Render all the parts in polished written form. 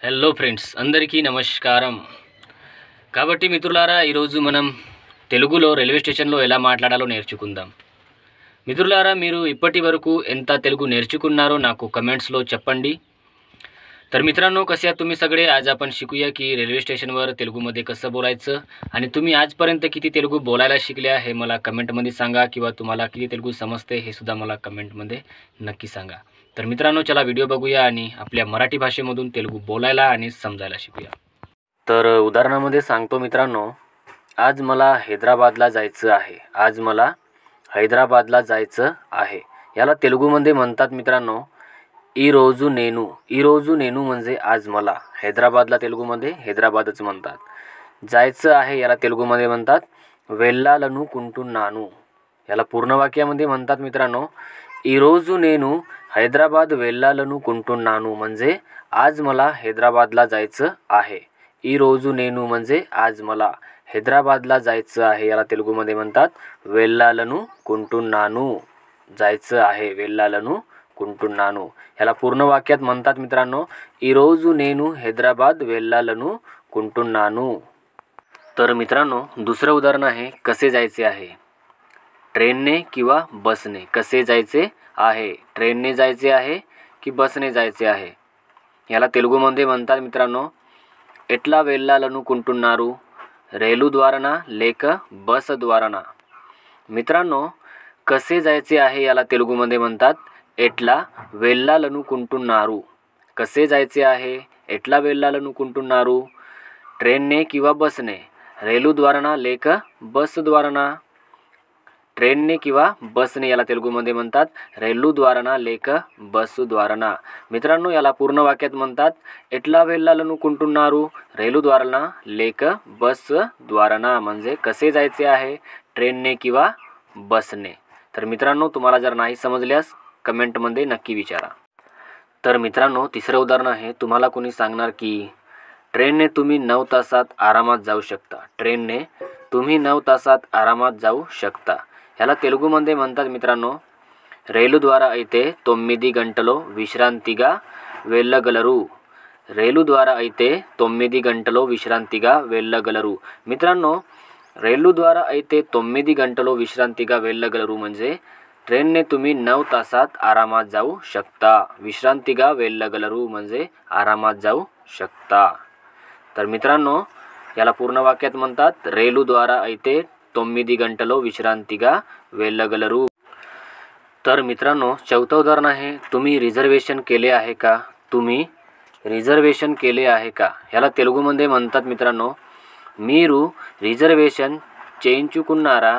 Hello friends, అందరికీ నమస్కారం. కాబట్టి మిత్రులారా, ఈరోజు మనం తెలుగులో రైల్వే స్టేషన్లో ఎలా మాట్లాడాలో నేర్చుకుందాం. मित्रांनो, మీరు ఇప్పటి వరకు ఎంత తెలుగు నేర్చుకున్నారో నాకు कमेंट्सలో చెప్పండి. तर मित्रांनो, कसे आहात तुम्ही सगळे? आज आपण शिकूया की रेल्वे स्टेशनवर तेलुगूमध्ये कसं बोलायचं आणि तुम्ही आजपर्यंत किती तेलुगू बोलायला शिकल्या हे मला कमेंटमध्ये सांगा, किंवा तुम्हाला किती तेलुगू समजते हे सुद्धा मला कमेंटमध्ये नक्की सांगा. तर मित्रांनो, चला व्हिडिओ बघूया आणि आपल्या मराठी भाषेमधून तेलुगू बोलायला आणि समजायला शिकूया. तर उदाहरणामध्ये सांगतो मित्रांनो, आज मला हैदराबादला जायचं आहे. आज मला हैदराबादला जायचं आहे. याला तेलुगूमध्ये म्हणतात मित्रांनो ई रोजू नेनू. ई रोजू नेनू म्हणजे आज मला. हैदराबादला तेलुगूमध्ये हैदराबादच म्हणतात. जायचं आहे याला तेलुगूमध्ये म्हणतात वेल्लालनू कुंटुन्नानू. याला पूर्ण वाक्यामध्ये म्हणतात मित्रांनो ई रोजू नेनू हैदराबाद वेल्लालनू कुंटुन्नानू, म्हणजे आज मला हैदराबादला जायचं आहे. ई रोजू नेनू म्हणजे आज मला हैदराबादला जायचं आहे. याला तेलुगूमध्ये म्हणतात वेल्लालनू कुंटुन्नानू. जायचं आहे वेल्लालनू कुंटुन्नानू. याला पूर्ण वाक्यात म्हणतात मित्रांनो ई रोजू नेनू हैदराबाद वेल्लालनू कुंटुन्नानू. तर मित्रांनो, दुसरं उदाहरण आहे कसे जायचे आहे. ट्रेनने किंवा बसने. कसे जायचे आहे. ट्रेनने जायचे आहे की बसने जायचे आहे. याला तेलुगूमध्ये म्हणतात मित्रांनो एट्ला वेल्लालनू कुंटुन्नारू. रेलू द्वारना लेक बस द्वारना. मित्रांनो, कसे जायचे आहे याला तेलुगूमध्ये म्हणतात एट्ला वेल्लालनू कुंटुन्नारू. कसे जायचे आहे एट्ला वेल्लालनू कुंटुन्नारू. ट्रेनने किंवा बसने. रेलू द्वारना लेक बस द्वारना. ट्रेनने किंवा बसने याला तेलुगूमध्ये म्हणतात रेल्लू द्वारना लेक बस द्वारना. मित्रांनो, याला पूर्ण वाक्यात म्हणतात एट्ला वेल्लालनू कुंटुन्नारू रेलू द्वारना लेक बस द्वारना, म्हणजे कसे जायचे आहे ट्रेनने किंवा बसने. तर मित्रांनो, तुम्हाला जर नाही समजल्यास कमेंटमध्ये नक्की विचारा. तर मित्रांनो, तिसरं उदाहरण आहे. तुम्हाला कोणी सांगणार की ट्रेनने तुम्ही 9 तासात आरामात जाऊ शकता. ट्रेनने तुम्ही 9 तासात आरामात जाऊ शकता. याला तेलुगूमध्ये म्हणतात मित्रांनो రైలు ద్వారా అయితే 9 గంటలు విశ్రాంతిగా వెళ్ళగలరు. రైలు ద్వారా అయితే 9 గంటలు విశ్రాంతిగా వెళ్ళగలరు. मित्रांनो, रेल्वे द्वारा అయితే 9 गंटलो विश्रांतिगा वेल्लगलरू, म्हणजे ट्रेनने तुम्ही 9 तासात आरामात जाऊ शकता. विश्रांतिगा वेल्लगलरू म्हणजे आरामात जाऊ शकता. तर मित्रांनो, याला पूर्ण वाक्यात म्हणतात रेल्वे द्वारा అయితే 9 गंटलो विश्रांतिगा वेल्लगलरू. तर मित्रांनो, चौथं उदाहरण आहे तुम्ही रिझर्वेशन केले आहे का. तुम्ही रिझर्वेशन केले आहे का. याला तेलुगूमध्ये म्हणतात मित्रांनो మీరు రిజర్వేషన్ చేయించుకున్నారా.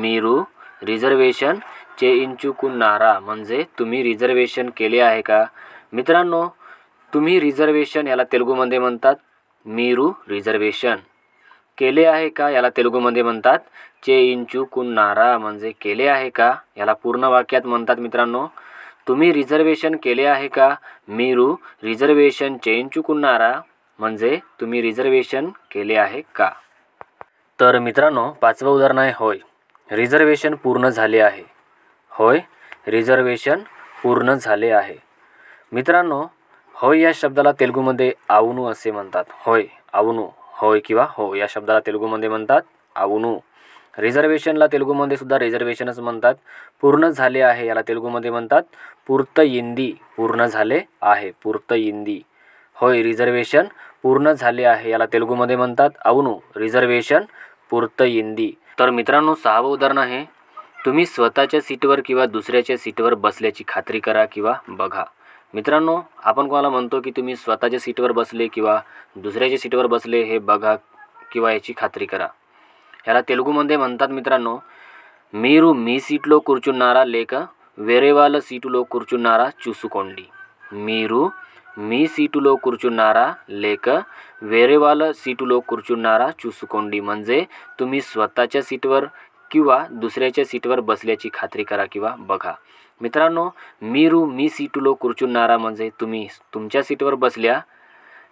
మీరు रिझर्वेशन చేయించుకున్నారా, म्हणजे तुम्ही रिझर्वेशन केले आहे का. मित्रांनो, तुम्ही रिझर्वेशन याला तेलुगूमध्ये म्हणतात మీరు रिझर्वेशन. केले आहे का याला तेलुगूमध्ये म्हणतात చేయించుకున్నారా, म्हणजे केले आहे का. याला पूर्ण वाक्यात म्हणतात मित्रांनो तुम्ही रिझर्वेशन केले आहे का. మీరు रिझर्वेशन చేయించుకున్నారా, म्हणजे तुम्ही रिझर्वेशन केले आहे का. तर मित्रांनो, पाचवं उदाहरण आहे होय रिझर्वेशन पूर्ण झाले आहे. होय रिझर्वेशन पूर्ण झाले आहे. मित्रांनो, होय या शब्दाला तेलुगूमध्ये అవును असे म्हणतात. होय అవును. होय किंवा हो या शब्दाला तेलुगूमध्ये म्हणतात అవును. रिझर्वेशनला तेलुगूमध्ये सुद्धा रिझर्वेशनच म्हणतात. पूर्ण झाले आहे याला तेलुगूमध्ये म्हणतात पूर्तयिंदी. पूर्ण झाले आहे पूर्तयिंदी. होय रिझर्वेशन पूर्ण झाले आहे याला तेलुगूमध्ये म्हणतात అవును रिझर्वेशन पूर्तयिंदी. तर मित्रांनो, 6वं उदाहरण आहे तुम्ही स्वतःच्या सीटवर किंवा दुसऱ्याच्या सीटवर बसल्याची खात्री करा किंवा बघा. मित्रांनो, आपण कोणाला म्हणतो की तुम्ही स्वतःच्या सीटवर बसले किंवा दुसऱ्याच्या सीटवर बसले हे बघा किंवा याची खात्री करा. याला तेलुगूमध्ये म्हणतात मित्रांनो మీరు మీ సీట్లో కూర్చున్నారా లేక వేరే వాళ్ళ సీటులో కూర్చున్నారా చూసుకోండి. మీరు మీ सीटुलो కూర్చున్నారా లేక వేరే వాళ్ళ सीटुलो కూర్చున్నారా చూసుకోండి, म्हणजे तुम्ही स्वतःच्या सीटवर किंवा दुसऱ्याच्या सीटवर बसल्याची खात्री करा किंवा बघा. मित्रांनो, మీరు మీ सीटुलो కూర్చున్నారా म्हणजे तुम्ही तुमच्या सीटवर बसल्या.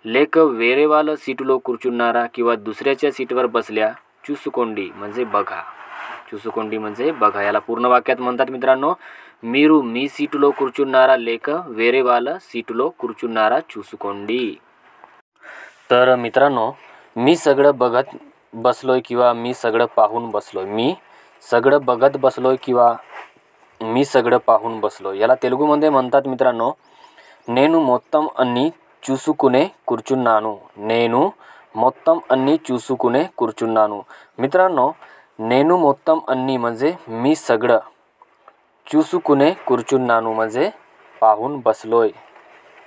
लेक వేరే వాళ్ళ सीटुलो కూర్చున్నారా किंवा दुसऱ्याच्या सीटवर बसल्या. చూసుకోండి म्हणजे बघा. చూసుకోండి म्हणजे बघा. याला पूर्ण वाक्यात म्हणतात मित्रांनो మీరు మీ సీటులో కూర్చున్నారా లేక వేరే వాళ్ళ సీటులో కూర్చున్నారా చూసుకోండి. तर मित्रांनो, मी सगळं बघत बसलोय किंवा मी सगळं पाहून बसलोय. मी सगळं बघत बसलोय किंवा मी सगळं पाहून बसलोय. याला तेलुगुमध्ये म्हणतात मित्रांनो, నేను మొత్తం అన్నీ చూసుకునే కూర్చున్నాను. నేను మొత్తం అన్నీ చూసుకునే కూర్చున్నాను. मित्रांनो, నేను మొత్తం అన్నీ म्हणजे मी सगळं, చూసుకునే కూర్చున్నాను म्हणजे पाहून बसलोय.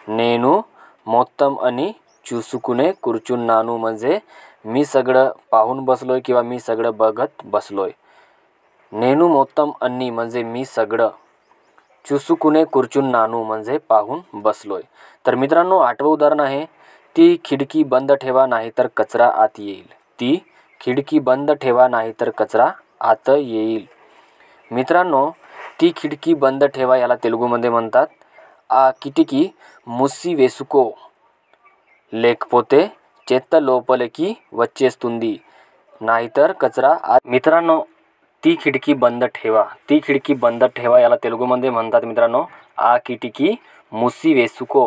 నేను మొత్తం అన్నీ చూసుకునే కూర్చున్నాను म्हणजे मी सगळं पाहून बसलोय किंवा मी सगळं बघत बसलोय. నేను మొత్తం అన్నీ म्हणजे मी सगळं, చూసుకునే కూర్చున్నాను म्हणजे पाहून बसलोय. तर मित्रांनो, 8वं उदाहरण आहे, ती खिडकी बंद ठेवा नाहीतर कचरा आत येईल. ती खिडकी बंद ठेवा नाहीतर कचरा आत येईल. मित्रांनो, ती खिडकी बंद ठेवा याला तेलुगुमध्ये म्हणतात ఆ కిటికీ మూసివేసుకో లేకపోతే చెత్త లోపలికి వచ్చేస్తుంది नाहीतर कचरा आत. मित्रांनो, ती खिडकी बंद ठेवा. ती खिडकी बंद ठेवा याला तेलुगुमध्ये म्हणतात मित्रांनो ఆ కిటికీ మూసివేసుకో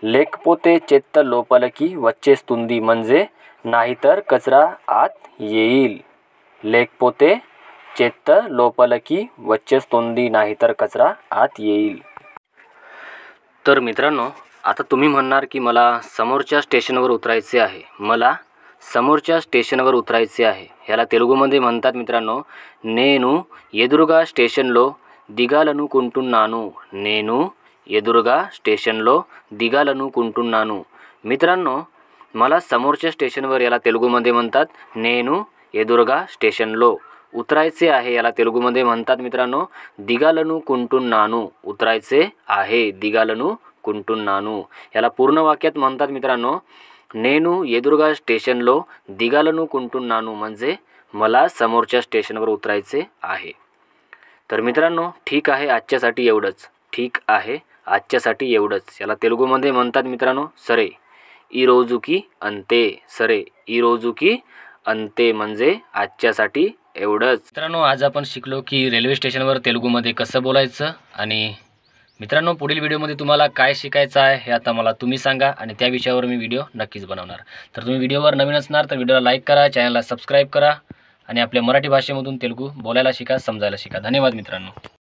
లేకపోతే చెత్త లోపలికి వచ్చేస్తుంది म्हणजे नाहीतर कचरा आत येईल. లేకపోతే చెత్త లోపలికి వచ్చేస్తుంది नाहीतर कचरा आत येईल. तर मित्रांनो, आता तुम्ही म्हणणार की मला समोरच्या स्टेशनवर उतरायचे आहे. मला समोरच्या स्टेशनवर उतरायचे आहे. याला तेलुगुमध्ये म्हणतात मित्रांनो, నేను ఎదురుగా స్టేషన్లో దిగాలనుకుంటున్నాను. నేను ఎదురుగా స్టేషన్లో దిగాలనుకుంటున్నాను. मित्रांनो, मला समोरच्या स्टेशनवर याला तेलुगुमध्ये म्हणतात నేను ఎదురుగా స్టేషన్లో उतरायचे आहे. याला तेलुगुमध्ये म्हणतात मित्रांनो దిగాలనుకుంటున్నాను. उतरायचे आहे, దిగాలనుకుంటున్నాను. याला पूर्ण वाक्यात म्हणतात मित्रांनो, నేను ఎదురుగా స్టేషన్లో దిగాలనుకుంటున్నాను म्हणजे मला समोरच्या स्टेशनवर उतरायचे आहे. तर मित्रांनो, ठीक आहे, आजच्यासाठी एवढंच. ठीक आहे, आजच्यासाठी एवढंच. याला तेलुगुमध्ये म्हणतात मित्रांनो सरे ఈ రోజుకి అంతే. सरे ఈ రోజుకి अंते म्हणजे आजच्यासाठी एवढंच. मित्रांनो, आज आपण शिकलो की रेल्वे स्टेशनवर तेलुगुमध्ये कसं बोलायचं. आणि मित्रांनो, पुढील व्हिडिओमध्ये तुम्हाला काय शिकायचं आहे हे आता मला तुम्ही सांगा आणि त्या विषयावर मी व्हिडिओ नक्कीच बनवणार. तर तुम्ही व्हिडिओवर नवीन असणार तर व्हिडिओला लाईक करा, चॅनलला सबस्क्राईब करा आणि आपल्या मराठी भाषेमधून तेलुगू बोलायला शिका, समजायला शिका. धन्यवाद मित्रांनो.